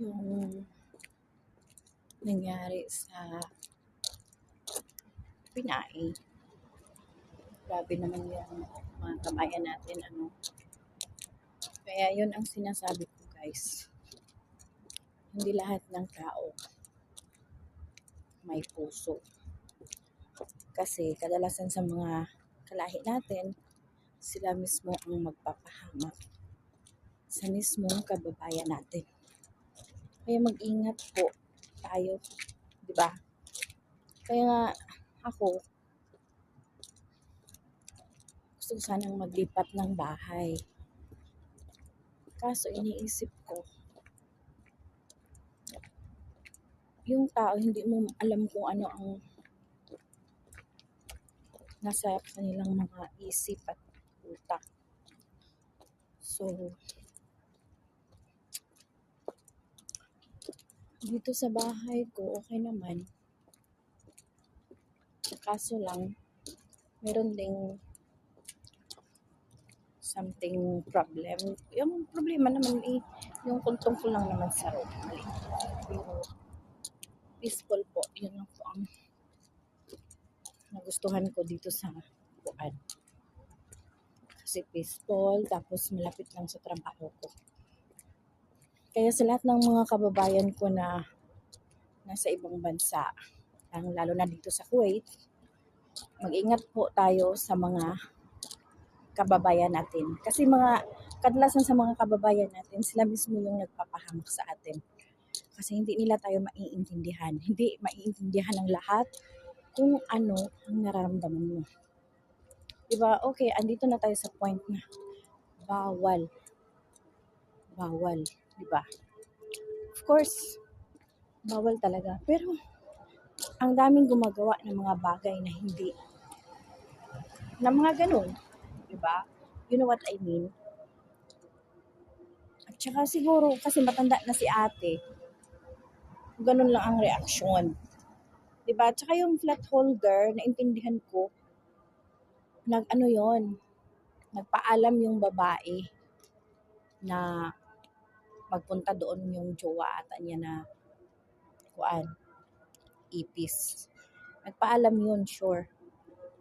yung nangyari sa Pinay. Grabe naman yung mga kabayan natin, ano. Kaya yun ang sinasabi ko, guys. Hindi lahat ng tao may puso. Kasi kadalasan sa mga kalahi natin, sila mismo ang magpapahamak sa mismong kababayan natin. Kaya mag-ingat po tayo, di ba? Kaya nga ako, gusto ko sanang maglipat ng bahay. Kaso iniisip ko, yung tao hindi mo alam kung ano ang nasa kanilang mga isip at utak. So, dito sa bahay ko, okay naman. Kaso lang, meron ding something problem. Yung problema naman yung tungkol lang naman sa road. Pero peaceful po. Yun lang po ang nagustuhan ko dito sa buwan. Kasi peaceful, tapos malapit lang sa trabaho ko. Kaya sa lahat ng mga kababayan ko na nasa ibang bansa, lalo na dito sa Kuwait, mag-ingat po tayo sa mga kababayan natin. Kasi kadalasan sa mga kababayan natin, sila mismo yung nagpapahamak sa atin. Kasi hindi nila tayo maiintindihan. Hindi maiintindihan ng lahat kung ano ang nararamdaman mo. Diba? Okay, andito na tayo sa point na bawal. Diba? Of course, bawal talaga. Pero, ang daming gumagawa ng mga bagay na hindi. Na mga ganun. Diba? You know what I mean? At saka siguro, kasi matanda na si ate, ganun lang ang reaksyon. Diba? At saka yung flat holder, naintindihan ko, nagpaalam yung babae na magpunta doon yung jowa ata niya na ipis. Nagpaalam yun, sure.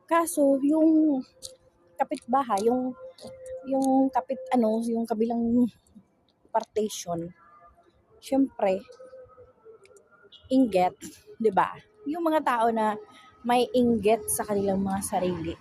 Kaso, yung kapitbahay, yung yung kabilang partition, syempre, inggit, di ba? Yung mga tao na may inggit sa kanilang mga sarili.